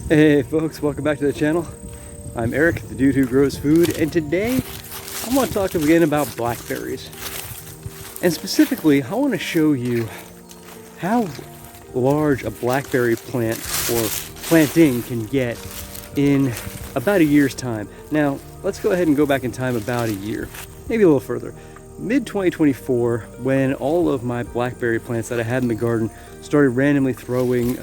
Hey folks, welcome back to the channel. I'm Eric, the dude who grows food, and today I want to talk again about blackberries. And specifically, I want to show you how large a blackberry plant or planting can get in about a year's time. Now, let's go ahead and go back in time about a year, maybe a little further. Mid-2024, when all of my blackberry plants that I had in the garden started randomly throwing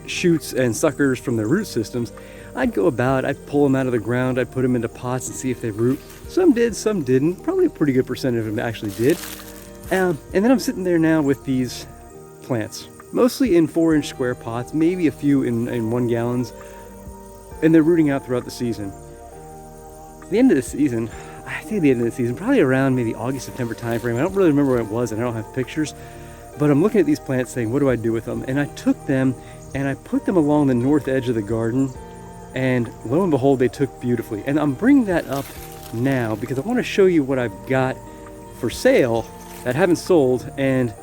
shoots and suckers from their root systems, I'd go about, I'd pull them out of the ground, I'd put them into pots and see if they root. Some did, some didn't. Probably a pretty good percentage of them actually did. And then I'm sitting there now with these plants, mostly in 4-inch square pots, maybe a few in 1 gallons, and they're rooting out throughout the season. At the end of the season, I think the end of the season, probably around maybe August, September time frame. I don't really remember when it was, and I don't have pictures, but I'm looking at these plants saying, what do I do with them? And I took them and I put them along the north edge of the garden, and lo and behold, they took beautifully. And I'm bringing that up now because I want to show you what I've got for sale that I haven't sold, and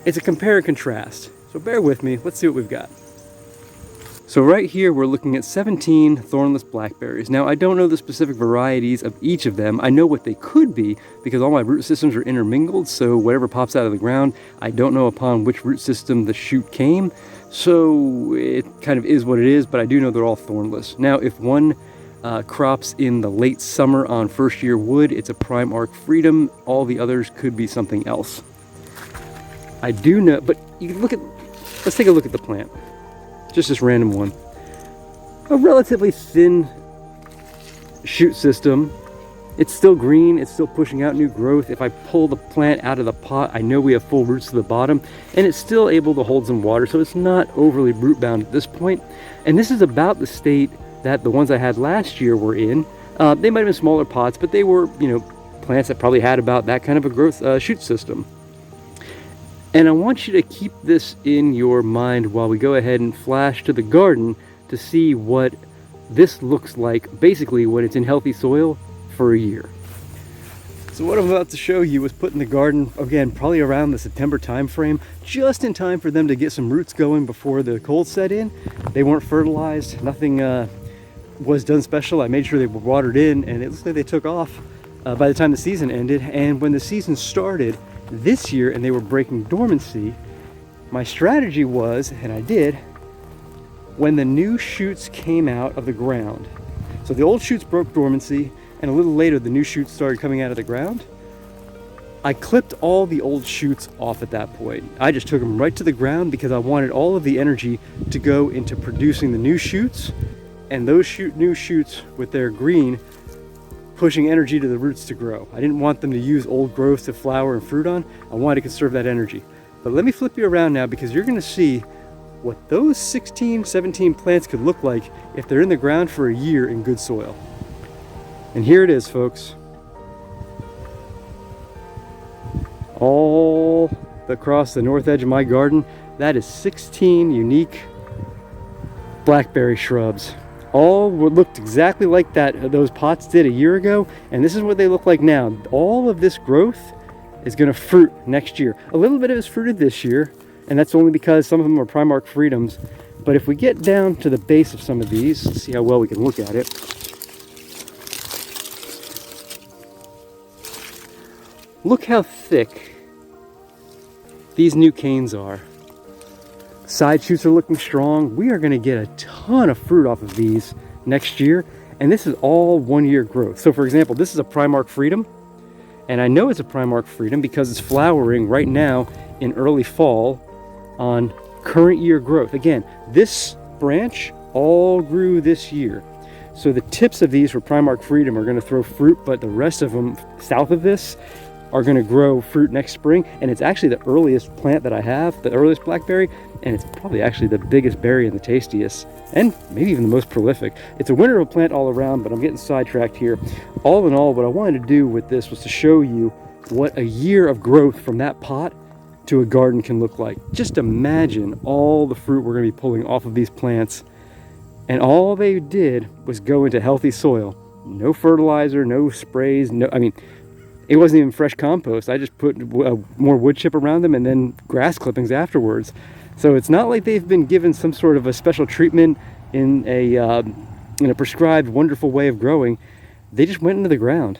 it's a compare and contrast. So bear with me, let's see what we've got. So right here we're looking at 17 thornless blackberries. Now I don't know the specific varieties of each of them. I know what they could be because all my root systems are intermingled, so whatever pops out of the ground, I don't know upon which root system the shoot came. So it kind of is what it is, but I do know they're all thornless. Now if one crops in the late summer on first year wood, it's a prime arc freedom. All the others could be something else. I do know, but you can look at, let's take a look at the plant. Just this random one. A relatively thin shoot system. It's still green, it's still pushing out new growth. If I pull the plant out of the pot, I know we have full roots to the bottom, and it's still able to hold some water, so it's not overly root bound at this point. And this is about the state that the ones I had last year were in. They might have been smaller pots, but they were, you know, plants that probably had about that kind of a growth shoot system. And I want you to keep this in your mind while we go ahead and flash to the garden to see what this looks like basically when it's in healthy soil for a year. So what I'm about to show you was put in the garden, again, probably around the September time frame, just in time for them to get some roots going before the cold set in. They weren't fertilized, nothing was done special. I made sure they were watered in, and it looks like they took off by the time the season ended. And when the season started this year and they were breaking dormancy, my strategy was, and I did, when the new shoots came out of the ground, so the old shoots broke dormancy and a little later the new shoots started coming out of the ground, I clipped all the old shoots off at that point. I just took them right to the ground because I wanted all of the energy to go into producing the new shoots, and those new shoots with their green pushing energy to the roots to grow. I didn't want them to use old growth to flower and fruit on. I wanted to conserve that energy. But let me flip you around now because you're gonna see what those 16, 17 plants could look like if they're in the ground for a year in good soil. And here it is, folks. All across the north edge of my garden, that is 16 unique blackberry shrubs. All looked exactly like those pots did a year ago, and this is what they look like now. All of this growth is going to fruit next year. A little bit of it's fruited this year, and that's only because some of them are prime arc freedoms. But if we get down to the base of some of these, let's see how well we can look at it. Look how thick these new canes are. Side shoots are looking strong. We are going to get a ton of fruit off of these next year, and this is all 1 year growth. So for example, this is a prime arc freedom, and I know it's a prime arc freedom because it's flowering right now in early fall on current year growth. Again, this branch all grew this year. So the tips of these for prime arc freedom are going to throw fruit, but the rest of them south of this are going to grow fruit next spring. And it's actually the earliest plant that I have, the earliest blackberry, and it's probably actually the biggest berry and the tastiest, and maybe even the most prolific. It's a winter plant all around, but I'm getting sidetracked here. All in all, what I wanted to do with this was to show you what a year of growth from that pot to a garden can look like. Just imagine all the fruit we're going to be pulling off of these plants, and all they did was go into healthy soil. No fertilizer, no sprays, It wasn't even fresh compost. I just put more wood chip around them and then grass clippings afterwards. So it's not like they've been given some sort of a special treatment in a prescribed wonderful way of growing. They just went into the ground.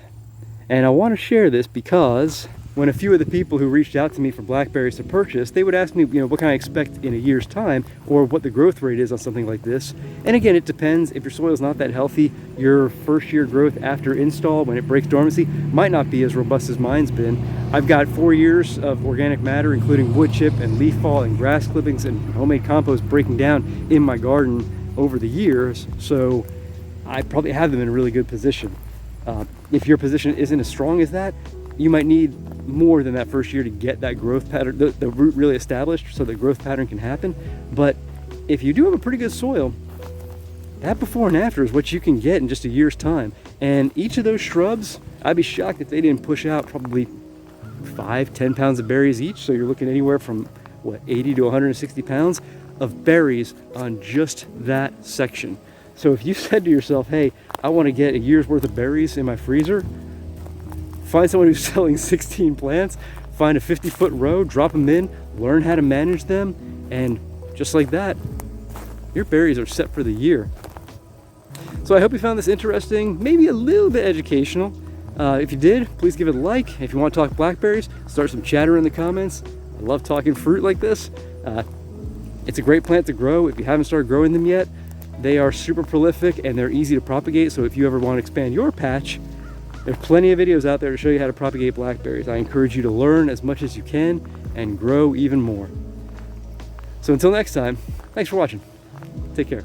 And I want to share this because when a few of the people who reached out to me for blackberries to purchase, they would ask me, what can I expect in a year's time, or what the growth rate is on something like this. And again, it depends. If your soil is not that healthy, your first year growth after install, when it breaks dormancy, might not be as robust as mine's been. I've got 4 years of organic matter, including wood chip and leaf fall and grass clippings and homemade compost breaking down in my garden over the years, so I probably have them in a really good position. If your position isn't as strong as that, you might need more than that first year to get that growth pattern, the root really established, so the growth pattern can happen. But if you do have a pretty good soil, that before and after is what you can get in just a year's time. And each of those shrubs, I'd be shocked if they didn't push out probably 5-10 pounds of berries each. So you're looking anywhere from 80 to 160 pounds of berries on just that section. So if you said to yourself, hey, I want to get a year's worth of berries in my freezer, find someone who's selling 16 plants, find a 50-foot row, drop them in, learn how to manage them, and just like that, your berries are set for the year. So I hope you found this interesting, maybe a little bit educational. If you did, please give it a like. If you want to talk blackberries, start some chatter in the comments. I love talking fruit like this. It's a great plant to grow. If you haven't started growing them yet, they are super prolific and they're easy to propagate. So if you ever want to expand your patch, there's plenty of videos out there to show you how to propagate blackberries. I encourage you to learn as much as you can and grow even more. So until next time, thanks for watching. Take care.